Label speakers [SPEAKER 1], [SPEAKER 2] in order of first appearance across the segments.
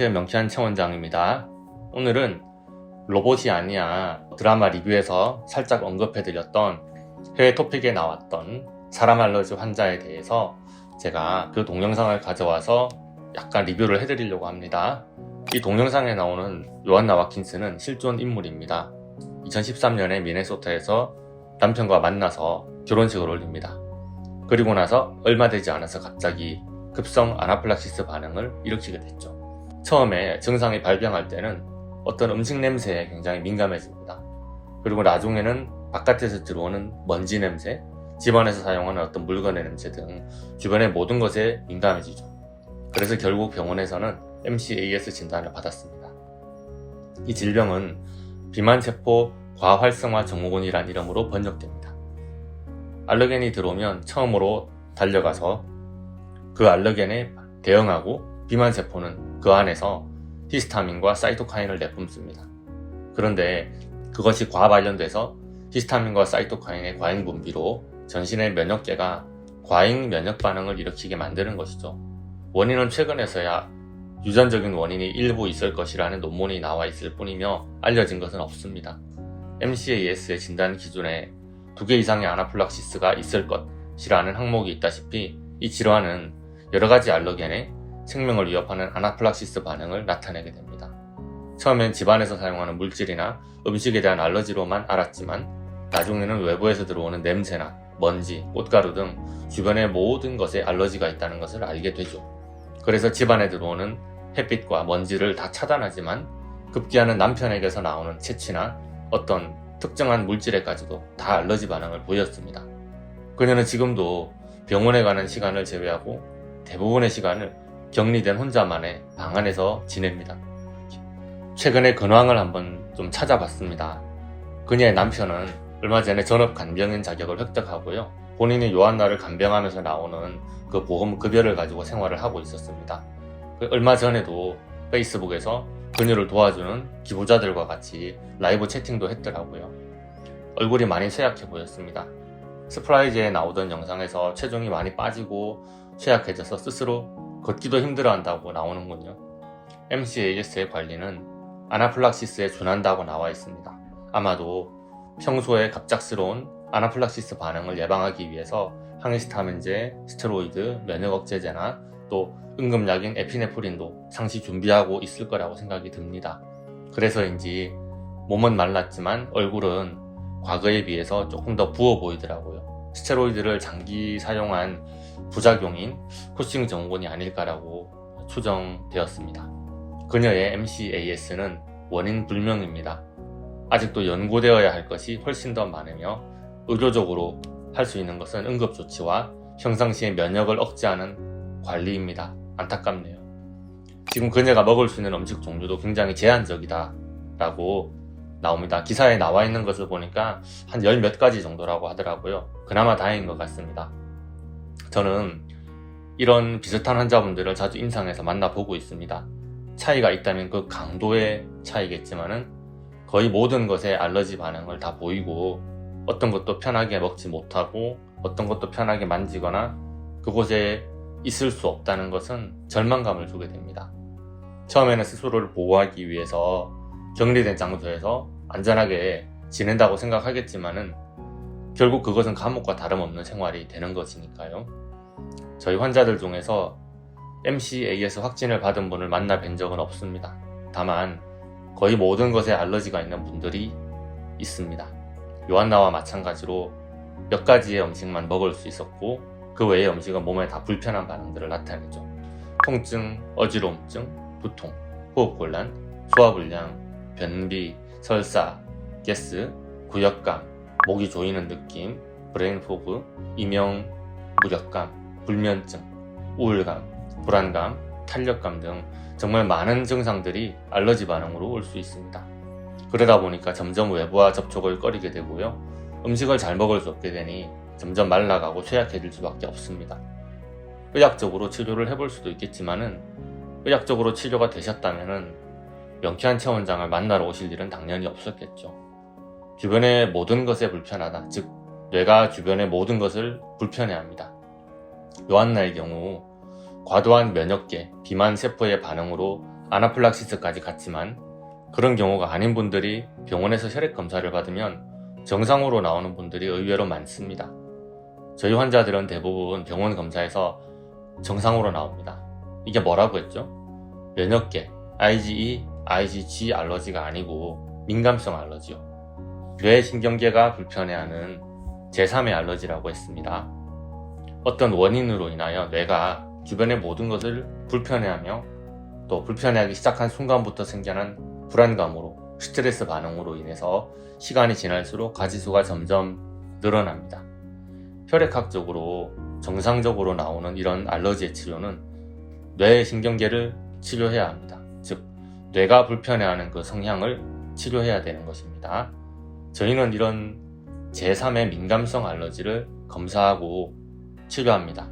[SPEAKER 1] 안녕하세요, 명쾌한 최원장입니다. 오늘은 로봇이 아니야 드라마 리뷰에서 살짝 언급해드렸던 해외 토픽에 나왔던 사람 알러지 환자에 대해서 제가 그 동영상을 가져와서 약간 리뷰를 해드리려고 합니다. 이 동영상에 나오는 요한나 와킨스는 실존 인물입니다. 2013년에 미네소타에서 남편과 만나서 결혼식을 올립니다. 그리고 나서 얼마 되지 않아서 갑자기 급성 아나필락시스 반응을 일으키게 됐죠. 처음에 증상이 발병할 때는 어떤 음식 냄새에 굉장히 민감해집니다. 그리고 나중에는 바깥에서 들어오는 먼지 냄새, 집안에서 사용하는 어떤 물건의 냄새 등 주변의 모든 것에 민감해지죠. 그래서 결국 병원에서는 MCAS 진단을 받았습니다. 이 질병은 비만세포 과활성화 증후군이란 이름으로 번역됩니다. 알러겐이 들어오면 처음으로 달려가서 그 알러겐에 대응하고 비만세포는 그 안에서 히스타민과 사이토카인을 내뿜습니다. 그런데 그것이 과발현돼서 히스타민과 사이토카인의 과잉 분비로 전신의 면역계가 과잉 면역 반응을 일으키게 만드는 것이죠. 원인은 최근에서야 유전적인 원인이 일부 있을 것이라는 논문이 나와 있을 뿐이며 알려진 것은 없습니다. MCAS의 진단 기준에 2개 이상의 아나필락시스가 있을 것이라는 항목이 있다시피 이 질환은 여러가지 알러겐에 생명을 위협하는 아나필락시스 반응을 나타내게 됩니다. 처음엔 집안에서 사용하는 물질이나 음식에 대한 알러지로만 알았지만 나중에는 외부에서 들어오는 냄새나 먼지, 꽃가루 등 주변의 모든 것에 알러지가 있다는 것을 알게 되죠. 그래서 집안에 들어오는 햇빛과 먼지를 다 차단하지만 급기야는 남편에게서 나오는 채취나 어떤 특정한 물질에까지도 다 알러지 반응을 보였습니다. 그녀는 지금도 병원에 가는 시간을 제외하고 대부분의 시간을 격리된 혼자만의 방 안에서 지냅니다. 최근에 근황을 한번 좀 찾아봤습니다. 그녀의 남편은 얼마 전에 전업 간병인 자격을 획득하고요. 본인이 요한나를 간병하면서 나오는 그 보험 급여를 가지고 생활을 하고 있었습니다. 얼마 전에도 페이스북에서 그녀를 도와주는 기부자들과 같이 라이브 채팅도 했더라고요. 얼굴이 많이 쇠약해 보였습니다. 스프라이즈에 나오던 영상에서 체중이 많이 빠지고 쇠약해져서 스스로 걷기도 힘들어한다고 나오는군요. MCAS의 관리는 아나필락시스에 준한다고 나와 있습니다. 아마도 평소에 갑작스러운 아나필락시스 반응을 예방하기 위해서 항히스타민제, 스테로이드, 면역 억제제나 또 응급약인 에피네프린도 상시 준비하고 있을 거라고 생각이 듭니다. 그래서인지 몸은 말랐지만 얼굴은 과거에 비해서 조금 더 부어 보이더라고요. 스테로이드를 장기 사용한 부작용인 쿠싱 증후군이 아닐까라고 추정되었습니다. 그녀의 MCAS는 원인 불명입니다. 아직도 연구되어야 할 것이 훨씬 더 많으며 의료적으로 할 수 있는 것은 응급조치와 평상시에 면역을 억제하는 관리입니다. 안타깝네요. 지금 그녀가 먹을 수 있는 음식 종류도 굉장히 제한적이다 라고 나옵니다. 기사에 나와 있는 것을 보니까 한 10몇 가지 정도라고 하더라고요. 그나마 다행인 것 같습니다. 저는 이런 비슷한 환자분들을 자주 임상에서 만나보고 있습니다. 차이가 있다면 그 강도의 차이겠지만은 거의 모든 것에 알러지 반응을 다 보이고 어떤 것도 편하게 먹지 못하고 어떤 것도 편하게 만지거나 그곳에 있을 수 없다는 것은 절망감을 주게 됩니다. 처음에는 스스로를 보호하기 위해서 격리된 장소에서 안전하게 지낸다고 생각하겠지만은 결국 그것은 감옥과 다름없는 생활이 되는 것이니까요. 저희 환자들 중에서 MCAS 확진을 받은 분을 만나 뵌 적은 없습니다. 다만 거의 모든 것에 알러지가 있는 분들이 있습니다. 요한나와 마찬가지로 몇 가지의 음식만 먹을 수 있었고 그 외의 음식은 몸에 다 불편한 반응들을 나타내죠. 통증, 어지러움증, 두통, 호흡곤란, 소화불량, 변비, 설사, 가스, 구역감, 목이 조이는 느낌, 브레인포그, 이명, 무력감, 불면증, 우울감, 불안감, 탄력감 등 정말 많은 증상들이 알러지 반응으로 올 수 있습니다. 그러다 보니까 점점 외부와 접촉을 꺼리게 되고요. 음식을 잘 먹을 수 없게 되니 점점 말라가고 쇠약해질 수밖에 없습니다. 의학적으로 치료를 해볼 수도 있겠지만은 의학적으로 치료가 되셨다면은 명쾌한 최원장을 만나러 오실 일은 당연히 없었겠죠. 주변의 모든 것에 불편하다, 즉 뇌가 주변의 모든 것을 불편해합니다. 요한나의 경우 과도한 면역계, 비만 세포의 반응으로 아나플락시스까지 갔지만 그런 경우가 아닌 분들이 병원에서 혈액 검사를 받으면 정상으로 나오는 분들이 의외로 많습니다. 저희 환자들은 대부분 병원 검사에서 정상으로 나옵니다. 이게 뭐라고 했죠? 면역계, IgE, IgG 알러지가 아니고 민감성 알러지요. 뇌신경계가 불편해하는 제3의 알러지라고 했습니다. 어떤 원인으로 인하여 뇌가 주변의 모든 것을 불편해하며 또 불편해하기 시작한 순간부터 생겨난 불안감으로 스트레스 반응으로 인해서 시간이 지날수록 가지수가 점점 늘어납니다. 혈액학적으로 정상적으로 나오는 이런 알러지의 치료는 뇌의 신경계를 치료해야 합니다. 즉, 뇌가 불편해하는 그 성향을 치료해야 되는 것입니다. 저희는 이런 제3의 민감성 알러지를 검사하고 치료합니다.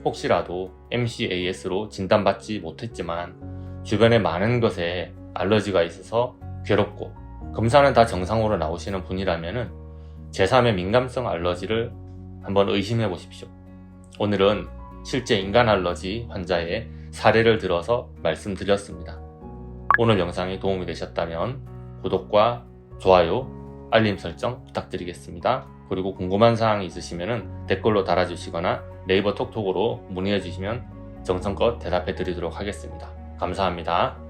[SPEAKER 1] 혹시라도 MCAS로 진단받지 못했지만 주변에 많은 것에 알러지가 있어서 괴롭고 검사는 다 정상으로 나오시는 분이라면 제3의 민감성 알러지를 한번 의심해 보십시오. 오늘은 실제 인간 알러지 환자의 사례를 들어서 말씀드렸습니다. 오늘 영상이 도움이 되셨다면 구독과 좋아요, 알림 설정 부탁드리겠습니다. 그리고 궁금한 사항이 있으시면 댓글로 달아주시거나 네이버 톡톡으로 문의해 주시면 정성껏 대답해 드리도록 하겠습니다. 감사합니다.